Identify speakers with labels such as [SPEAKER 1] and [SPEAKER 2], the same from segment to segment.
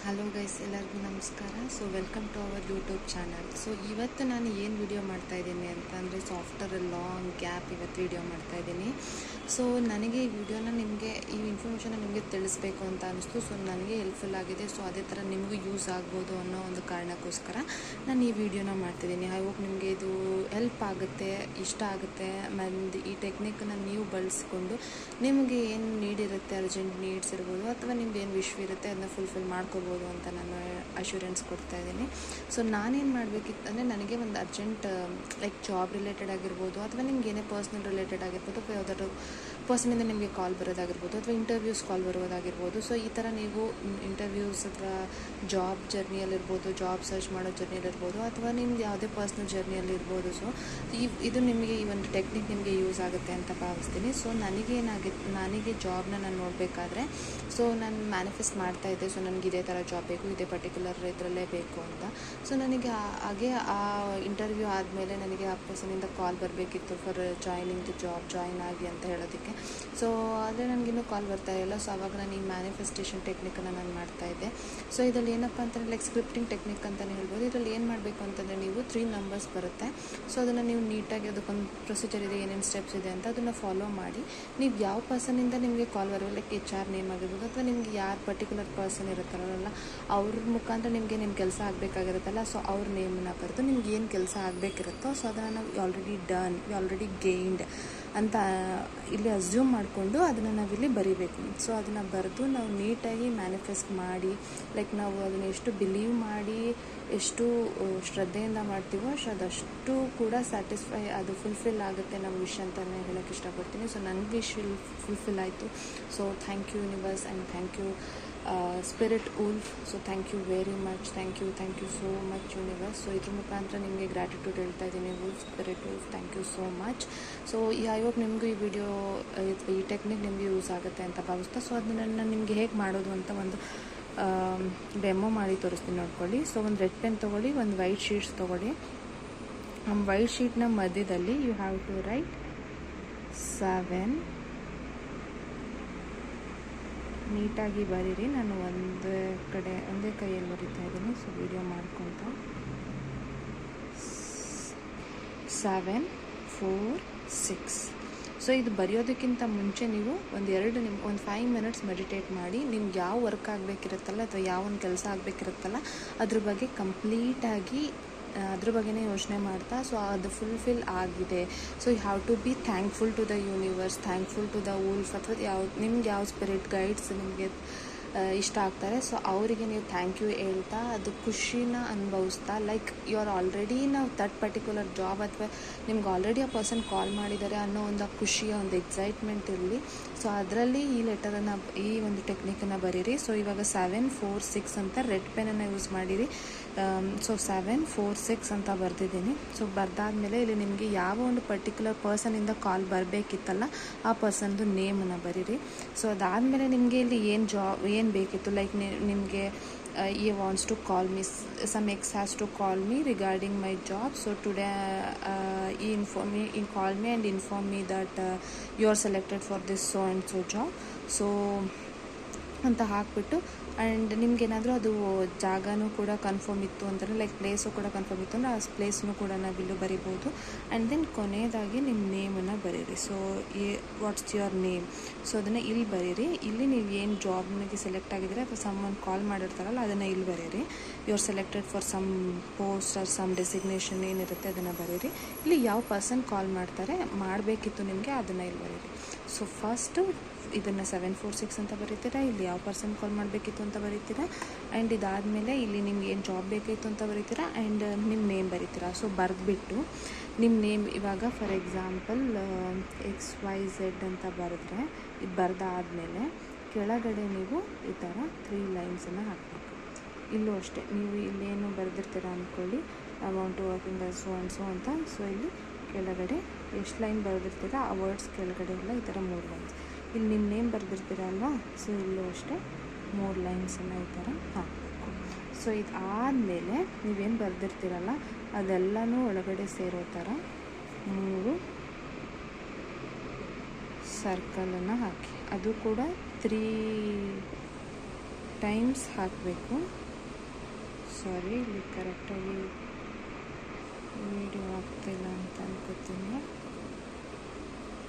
[SPEAKER 1] Hello guys, ಎಲ್ಲರಿಗೂ ನಮಸ್ಕಾರ. So welcome to our YouTube channel. So ಇವತ್ತು ನಾನು ಏನು ವಿಡಿಯೋ ಮಾಡ್ತಾಯಿದ್ದೀನಿ ಅಂತ ಅಂದರೆ, so after a long gap ಇವತ್ತು ವಿಡಿಯೋ ಮಾಡ್ತಾಯಿದ್ದೀನಿ. ಸೊ ನನಗೆ ಈ ವಿಡಿಯೋನ ನಿಮಗೆ, ಈ ಇನ್ಫಾರ್ಮೇಷನ್ನ ನಿಮಗೆ ತಿಳಿಸ್ಬೇಕು ಅಂತ ಅನಿಸ್ತು. ಸೊ ನನಗೆ ಹೆಲ್ಪ್ಫುಲ್ ಆಗಿದೆ. ಸೊ ಅದೇ ಥರ ನಿಮಗೂ ಯೂಸ್ ಆಗ್ಬೋದು ಅನ್ನೋ ಒಂದು ಕಾರಣಕ್ಕೋಸ್ಕರ ನಾನು ಈ ವಿಡಿಯೋನ ಮಾಡ್ತಿದ್ದೀನಿ. ಐ ಹೋಪ್ ನಿಮಗೆ ಇದು ಹೆಲ್ಪ್ ಆಗುತ್ತೆ, ಇಷ್ಟ ಆಗುತ್ತೆ. ಮತ್ತು ಈ ಟೆಕ್ನಿಕನ್ನು ನೀವು ಬಳಸ್ಕೊಂಡು ನಿಮಗೆ ಏನು ನೀಡಿರುತ್ತೆ, ಅರ್ಜೆಂಟ್ ನೀಡ್ಸ್ ಇರ್ಬೋದು ಅಥವಾ ನಿಮ್ದು ಏನು ವಿಶ್ ಇರುತ್ತೆ ಅದನ್ನ ಫುಲ್ಫಿಲ್ ಮಾಡ್ಕೋಬೋದು ಅಂತ ನಾನು ಅಶ್ಯೂರೆನ್ಸ್ ಕೊಡ್ತಾ ಇದ್ದೀನಿ. ಸೊ ನಾನೇನು ಮಾಡಬೇಕಿತ್ತು ಅಂದರೆ, ನನಗೆ ಒಂದು ಅರ್ಜೆಂಟ್ ಲೈಕ್ ಜಾಬ್ ರಿಲೇಟೆಡ್ ಆಗಿರ್ಬೋದು ಅಥವಾ ನಿಮ್ಗೆ ಏನೇ ಪರ್ಸ್ನಲ್ ರಿಲೇಟೆಡ್ ಆಗಿರ್ಬೋದು ಅಥವಾ ಯಾವುದಾದ್ರು ಪರ್ಸನಿಂದ ನಿಮಗೆ ಕಾಲ್ ಬರೋದಾಗಿರ್ಬೋದು ಅಥವಾ ಇಂಟರ್ವ್ಯೂಸ್ ಕಾಲ್ ಬರೋದಾಗಿರ್ಬೋದು. ಸೊ ಈ ಥರ ನೀವು ಇಂಟರ್ವ್ಯೂಸ್ ಅಥವಾ ಜಾಬ್ ಜರ್ನಿಯಲ್ಲಿರ್ಬೋದು, ಜಾಬ್ ಸರ್ಚ್ ಮಾಡೋ ಜರ್ನಿಯಲ್ಲಿರ್ಬೋದು ಅಥವಾ ನಿಮ್ದು ಯಾವುದೇ ಪರ್ಸ್ನಲ್ ಜರ್ನಿಯಲ್ಲಿರ್ಬೋದು. ಸೊ ಇದು ನಿಮಗೆ ಈ ಒಂದು ಟೆಕ್ನಿಕ್ ನಿಮಗೆ ಯೂಸ್ ಆಗುತ್ತೆ ಅಂತ ಭಾವಿಸ್ತೀನಿ. ಸೊ ನನಗೆ ಜಾಬ್ನ ನಾನು ನೋಡಬೇಕಾದ್ರೆ, ಸೊ ನಾನು ಮ್ಯಾನಿಫೆಸ್ಟ್ ಮಾಡ್ತಾಯಿದ್ದೆ. ಸೊ ನನಗೆ ಇದೇ ಥರ ಜಾಬ್ ಬೇಕು, ಇದೇ ಪರ್ಟಿಕ್ಯುಲರ್ ಇದರಲ್ಲೇ ಬೇಕು ಅಂತ. ಸೊ ನನಗೆ ಹಾಗೆ ಆ ಇಂಟರ್ವ್ಯೂ ಆದಮೇಲೆ ನನಗೆ ಆ ಪರ್ಸನಿಂದ ಕಾಲ್ ಬರಬೇಕಿತ್ತು for joining the job, join ಆಗಿ ಅಂತ ಹೇಳೋದಕ್ಕೆ. ಸೊ ಆದರೆ ನನಗಿನ್ನೂ ಕಾಲ್ ಬರ್ತಾಯಿಲ್ಲ. ಸೊ ಆವಾಗ ನಾನು ಈ ಮ್ಯಾನಿಫೆಸ್ಟೇಷನ್ ಟೆಕ್ನಿಕನ್ನು ನಾನು ಮಾಡ್ತಾಯಿದ್ದೆ. ಸೊ ಇದರಲ್ಲಿ ಏನಪ್ಪ ಅಂತಂದರೆ, ಲೈಕ್ ಸ್ಕ್ರಿಪ್ಟಿಂಗ್ ಟೆಕ್ನಿಕ್ ಅಂತಲೇ ಹೇಳ್ಬೋದು. ಇದರಲ್ಲಿ ಏನು ಮಾಡಬೇಕು ಅಂತಂದರೆ, ನೀವು 3 ನಂಬರ್ಸ್ ಬರುತ್ತೆ. ಸೊ ಅದನ್ನು ನೀವು ನೀಟಾಗಿ, ಅದಕ್ಕೊಂದು ಪ್ರೊಸೀಜರ್ ಇದೆ, ಏನೇನು ಸ್ಟೆಪ್ಸ್ ಇದೆ ಅಂತ ಅದನ್ನು ಫಾಲೋ ಮಾಡಿ, ನೀವು ಯಾವ ಪರ್ಸನಿಂದ ನಿಮಗೆ ಕಾಲ್ ಬರೋ, ಲೈಕ್ HR ನೇಮ್ ಆಗಿರ್ಬೋದು ಅಥವಾ ನಿಮ್ಗೆ ಯಾರು ಪರ್ಟಿಕ್ಯುಲರ್ ಪರ್ಸನ್ ಇರುತ್ತಾರಲ್ಲ ಅವ್ರ ಮುಖಾಂತರ ನಿಮಗೆ ನಿಮ್ಮ ಕೆಲಸ ಆಗಬೇಕಾಗಿರುತ್ತಲ್ಲ, ಸೊ ಅವ್ರ ನೇಮನ್ನ ಬರೆದು ನಿಮ್ಗೆ ಏನು ಕೆಲಸ ಆಗಬೇಕಿರುತ್ತೋ ಸೊ ಅದನ್ನು ನಾವು ಆಲ್ರೆಡಿ ಗೇನ್ಡ್ ಅಂತ ಇಲ್ಲಿ ಅಸ್ಯೂಮ್ ಮಾಡಿಕೊಂಡು ಅದನ್ನು ನಾವಿಲ್ಲಿ ಬರೀಬೇಕು. ಸೊ ಅದನ್ನು ಬರೆದು ನಾವು ನೀಟಾಗಿ ಮ್ಯಾನಿಫೆಸ್ಟ್ ಮಾಡಿ, ಲೈಕ್ ನಾವು ಅದನ್ನು ಎಷ್ಟು ಬಿಲೀವ್ ಮಾಡಿ, ಎಷ್ಟು ಶ್ರದ್ಧೆಯಿಂದ ಮಾಡ್ತೀವೋ ಅದಷ್ಟು ಕೂಡ ಸ್ಯಾಟಿಸ್ಫೈ, ಅದು ಫುಲ್ಫಿಲ್ ಆಗುತ್ತೆ ನಮ್ಮ ವಿಶ್ ಅಂತಲೇ ಹೇಳೋಕ್ಕೆ ಇಷ್ಟಪಡ್ತೀನಿ. ಸೊ ನನ್ನ ವಿಶ್ ಫುಲ್ಫಿಲ್ ಆಯಿತು. So thank you universe and thank you spirit wolf. So thank you very much, thank you so much universe. So ಇದ್ರ ಮುಖಾಂತರ ನಿಮಗೆ ಗ್ರ್ಯಾಟಿಟ್ಯೂಡ್ ಹೇಳ್ತಾ ಇದ್ದೀನಿ. Wolf, spirit wolf, thank you so much. So I hope ನಿಮಗೂ ಈ video, ಈ technique ನಿಮಗೆ use ಆಗುತ್ತೆ ಅಂತ ಭಾವಿಸ್ತಾ. ಸೊ ಅದನ್ನು ನಾನು ನಿಮಗೆ ಹೇಗೆ ಮಾಡೋದು ಅಂತ ಒಂದು ಡೆಮೋ ಮಾಡಿ ತೋರಿಸ್ತೀನಿ, ನೋಡ್ಕೊಳ್ಳಿ. ಸೊ ಒಂದು ರೆಡ್ ಪೆನ್ ತೊಗೊಳ್ಳಿ, ಒಂದು ವೈಟ್ ಶೀಟ್ಸ್ ತೊಗೊಳ್ಳಿ. ಆ ವೈಟ್ ಶೀಟ್ನ ಮಧ್ಯದಲ್ಲಿ ಯು ಹ್ಯಾವ್ ಟು ರೈಟ್ 7 ನೀಟಾಗಿ ಬರೀರಿ. ನಾನು ಒಂದೇ ಕೈಯಲ್ಲಿ ಬರೀತಾ ಇದ್ದೀನಿ. ಸೊ ವಿಡಿಯೋ ಮಾಡ್ಕೊತ 7 4 6. ಸೊ ಇದು ಬರೆಯೋದಕ್ಕಿಂತ ಮುಂಚೆ ನೀವು ಒಂದು 5 ಮಿನಿಟ್ಸ್ ಮೆಡಿಟೇಟ್ ಮಾಡಿ. ನಿಮ್ಗೆ ಯಾವ ವರ್ಕ್ ಆಗಬೇಕಿರುತ್ತಲ್ಲ ಅಥವಾ ಯಾವ ಒಂದು ಕೆಲಸ ಆಗಬೇಕಿರುತ್ತಲ್ಲ ಅದ್ರ ಬಗ್ಗೆ ಕಂಪ್ಲೀಟಾಗಿ ಅದ್ರ ಬಗ್ಗೆನೇ ಯೋಚನೆ ಮಾಡ್ತಾ, ಸೊ ಅದು ಫುಲ್ಫಿಲ್ ಆಗಿದೆ. So you have to be thankful to the universe, thankful to the wolf ಅಥವಾ ನಿಮ್ಗೆ ಯಾವ ಸ್ಪಿರಿಟ್ ಗೈಡ್ಸ್ ನಿಮಗೆ ಇಷ್ಟ ಆಗ್ತಾರೆ. ಸೊ ಅವರಿಗೆ ನೀವು ಥ್ಯಾಂಕ್ ಯು ಹೇಳ್ತಾ, ಅದು ಖುಷಿನ ಅನುಭವಿಸ್ತಾ, ಲೈಕ್ ಯು ಆರ್ ಆಲ್ರೆಡಿ ನಾವು ದಟ್ ಪರ್ಟಿಕ್ಯುಲರ್ ಜಾಬ್ ಅಥವಾ ನಿಮ್ಗೆ ಆಲ್ರೆಡಿ ಆ ಪರ್ಸನ್ ಕಾಲ್ ಮಾಡಿದ್ದಾರೆ ಅನ್ನೋ ಒಂದು ಖುಷಿಯ ಒಂದು ಎಕ್ಸೈಟ್ಮೆಂಟ್ ಇರಲಿ. ಸೊ ಅದರಲ್ಲಿ ಈ ಲೆಟರನ್ನು, ಈ ಒಂದು ಟೆಕ್ನಿಕನ್ನು ಬರೀರಿ. ಸೊ ಇವಾಗ 7 4 6 ಅಂತ ರೆಡ್ ಪೆನನ್ನು ಯೂಸ್ ಮಾಡಿರಿ. ಸೊ 7 4 6 ಅಂತ ಬರೆದಿದ್ದೀನಿ. ಸೊ ಬರೆದಾದ್ಮೇಲೆ ಇಲ್ಲಿ ನಿಮಗೆ ಯಾವ ಒಂದು ಪರ್ಟಿಕ್ಯುಲರ್ ಪರ್ಸನಿಂದ ಕಾಲ್ ಬರಬೇಕಿತ್ತಲ್ಲ ಆ ಪರ್ಸನ್ದು ನೇಮನ್ನು ಬರೀರಿ. ಸೊ ಅದಾದಮೇಲೆ ನಿಮಗೆ ಇಲ್ಲಿ ಏನು ಬೇಕಿತ್ತು, ಲೈಕ್ ನಿಮಗೆ he wants to call me, some ex has to call me regarding my job. So today he called me and informed me that you are selected for this so and so job. So ಅಂತ ಹಾಕ್ಬಿಟ್ಟು, and ನಿಮ್ಗೇನಾದರೂ ಅದು ಜಾಗನೂ ಕೂಡ confirm ಇತ್ತು ಅಂತಂದರೆ, like place ಕೂಡ confirm ಇತ್ತು ಅಂದರೆ ಆ ಪ್ಲೇಸ್ನೂ ಕೂಡ ನಾವಿಲ್ಲೂ ಬರಿಬೋದು. ಆ್ಯಂಡ್ ದೆನ್ ಕೊನೆಯದಾಗಿ ನಿಮ್ಮ ನೇಮನ್ನು ಬರೀರಿ. So what's your name, so ಅದನ್ನು ಇಲ್ಲಿ ಬರೀರಿ. ಇಲ್ಲಿ ನೀವು ಏನು ಜಾಬ್ನಿಗೆ ಸೆಲೆಕ್ಟ್ ಆಗಿದ್ದೀರಾ ಅಥವಾ ಸಮ್ಮನ್ ಕಾಲ್ ಮಾಡಿರ್ತಾರಲ್ಲ ಅದನ್ನು ಇಲ್ಲಿ ಬರೀರಿ. You are selected for some post or some designation ಏನಿರುತ್ತೆ ಅದನ್ನು ಬರೀರಿ. ಇಲ್ಲಿ ಯಾವ ಪರ್ಸನ್ ಕಾಲ್ ಮಾಡಬೇಕಿತ್ತು ನಿಮಗೆ ಅದನ್ನು ಇಲ್ಲಿ ಬರೀರಿ. ಸೊ ಫಸ್ಟು ಇದನ್ನು 7 4 6 ಅಂತ ಬರೀತೀರಾ, ಇಲ್ಲಿ ಯಾವ ಪರ್ಸನ್ ಕಾಲ್ ಮಾಡಬೇಕಿತ್ತು ಅಂತ ಬರೀತೀರಾ, ಆ್ಯಂಡ್ ಇದಾದಮೇಲೆ ಇಲ್ಲಿ ನಿಮ್ಗೆ ಏನು ಜಾಬ್ ಬೇಕಿತ್ತು ಅಂತ ಬರೀತೀರಾ, ಆ್ಯಂಡ್ ನಿಮ್ಮ ನೇಮ್ ಬರೀತೀರಾ. ಸೊ ಬರೆದ್ಬಿಟ್ಟು ನಿಮ್ಮ ನೇಮ್ ಇವಾಗ ಫಾರ್ ಎಕ್ಸಾಂಪಲ್ XYZ ಅಂತ ಬರೆದ್ರೆ, ಇದು ಬರೆದಾದ್ಮೇಲೆ ಕೆಳಗಡೆ ನೀವು ಈ ಥರ 3 ಲೈನ್ಸನ್ನು ಹಾಕಬೇಕು. ಇಲ್ಲೂ ಅಷ್ಟೇ, ನೀವು ಇಲ್ಲೇನು ಬರೆದಿರ್ತೀರ ಅಂದ್ಕೊಳ್ಳಿ, amount working so and so ಅಂತ. ಸೊ ಇಲ್ಲಿ ಕೆಳಗಡೆ ಎಷ್ಟು ಲೈನ್ ಬರೆದಿರ್ತೀರ ಆ ವರ್ಡ್ಸ್ ಕೆಳಗಡೆ ಎಲ್ಲ ಈ ಥರ 3 ಲೈನ್ಸ್. ಇಲ್ಲಿ ನಿಮ್ಮ ನೇಮ್ ಬರೆದಿರ್ತೀರಲ್ವ, ಸೊ ಇಲ್ಲೂ ಅಷ್ಟೇ 3 ಲೈನ್ಸನ್ನು ಈ ಥರ ಹಾಕಬೇಕು. ಸೊ ಇದಾದಮೇಲೆ ನೀವೇನು ಬರೆದಿರ್ತೀರಲ್ಲ ಅದೆಲ್ಲನೂ ಒಳಗಡೆ ಸೇರೋ ಥರ 3 ಸರ್ಕಲನ್ನು ಹಾಕಿ. ಅದು ಕೂಡ 3 ಟೈಮ್ಸ್ ಹಾಕಬೇಕು. ಸಾರಿ, ಇಲ್ಲಿ ಕರೆಕ್ಟಾಗಿ ವಿಡಿಯೋ ಆಗ್ತಿಲ್ಲ ಅಂತ ಅನ್ಕೋತೀನಿ.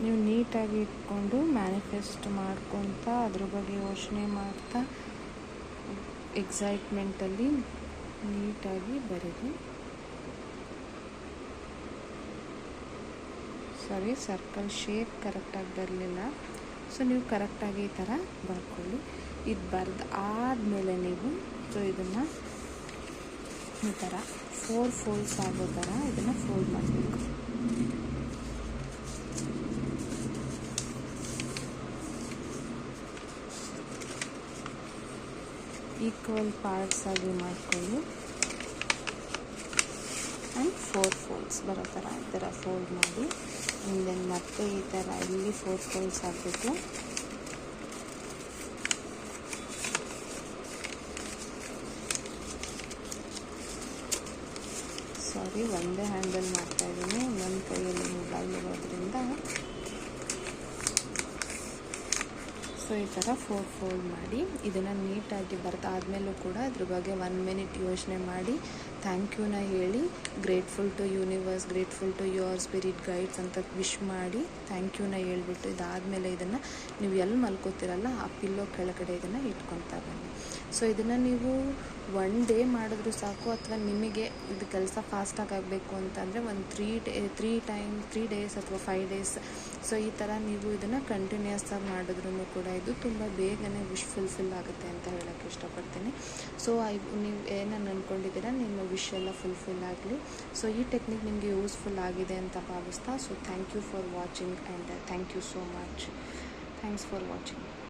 [SPEAKER 1] ನೀವು ನೀಟಾಗಿ ಇಟ್ಕೊಂಡು ಮ್ಯಾನಿಫೆಸ್ಟ್ ಮಾಡ್ಕೊತ ಅದ್ರ ಬಗ್ಗೆ ಯೋಚನೆ ಮಾಡ್ತಾ ಎಕ್ಸೈಟ್ಮೆಂಟಲ್ಲಿ ನೀಟಾಗಿ ಬರೀರಿ. ಸಾರಿ, ಸರ್ಕಲ್ ಶೇಪ್ ಕರೆಕ್ಟಾಗಿ ಬರಲಿಲ್ಲ. ಸೊ ನೀವು ಕರೆಕ್ಟಾಗಿ ಈ ಥರ ಬರ್ಕೊಳ್ಳಿ. ಇದು ಬರೆದು ಆದಮೇಲೆ ನೀವು ಇದನ್ನು ಈ ಥರ 4 ಫೋಲ್ಡ್ಸ್ ಆಗೋ ಥರ ಇದನ್ನು ಫೋಲ್ಡ್ ಮಾಡಬೇಕು. ಈಕ್ವಲ್ ಪಾರ್ಟ್ಸ್ ಆಗಿ ಮಾಡಿಕೊಂಡು ಆ್ಯಂಡ್ 4 ಫೋಲ್ಡ್ಸ್ ಬರೋ ಥರ ಈ ಥರ ಫೋಲ್ಡ್ ಮಾಡಿ ದೆನ್ ಮತ್ತೆ ಈ ಥರ ಇಲ್ಲಿ 4 ಫೋಲ್ಡ್ಸ್ ಆಗಬೇಕು. ಸಾರಿ, ಒಂದೇ ಹ್ಯಾಂಡಲ್ ಮಾಡ್ತಾಯಿದ್ದೀನಿ, ನನ್ನ ಕೈಯಲ್ಲಿ ಮೊಬೈಲ್ ಇರೋದ್ರಿಂದ. ಸೊ ಈ ಥರ 4 ಫೋಲ್ಡ್ ಮಾಡಿ ಇದನ್ನು ನೀಟಾಗಿ ಬರೆದಾದ್ಮೇಲೂ ಕೂಡ ಇದ್ರ ಬಗ್ಗೆ 1 ಮಿನಿಟ್ ಯೋಚನೆ ಮಾಡಿ ಥ್ಯಾಂಕ್ ಯೂನ ಹೇಳಿ, grateful to universe, grateful to your spirit guides ಅಂತ ವಿಶ್ ಮಾಡಿ ಥ್ಯಾಂಕ್ ಯೂನ ಹೇಳ್ಬಿಟ್ಟು ಇದಾದಮೇಲೆ ಇದನ್ನು ನೀವು ಎಲ್ಲಿ ಮಲ್ಕೋತಿರಲ್ಲ ಆ ಪಿಲ್ಲೋ ಕೆಳಗಡೆ ಇದನ್ನು ಇಟ್ಕೊತಾ ಬನ್ನಿ. ಸೊ ಇದನ್ನು ನೀವು 1 ಡೇ ಮಾಡಿದ್ರೂ ಸಾಕು, ಅಥವಾ ನಿಮಗೆ ಇದು ಕೆಲಸ ಫಾಸ್ಟಾಗಿ ಆಗಬೇಕು ಅಂತಂದರೆ ಒಂದು 3 ಡೇಸ್ ಅಥವಾ 5 ಡೇಸ್. ಸೊ ಈ ಥರ ನೀವು ಇದನ್ನು ಕಂಟಿನ್ಯೂಸ್ ಆಗಿ ಮಾಡಿದ್ರೂ ಕೂಡ ಇದು ತುಂಬ ಬೇಗನೆ ವಿಶ್ ಫುಲ್ಫಿಲ್ ಆಗುತ್ತೆ ಅಂತ ಹೇಳೋಕ್ಕೆ ಇಷ್ಟಪಡ್ತೀನಿ. ಸೊ ನೀವು ಏನನ್ನು ಅಂದ್ಕೊಂಡಿದ್ದೀರಾ ನಿಮ್ಮ ವಿಶ್ ಎಲ್ಲ ಫುಲ್ಫಿಲ್ ಆಗಲಿ. ಸೊ ಈ ಟೆಕ್ನಿಕ್ ನಿಮಗೆ ಯೂಸ್ಫುಲ್ ಆಗಿದೆ ಅಂತ ಭಾವಿಸ್ತಾ, so thank you for watching and thank you so much. Thanks for watching.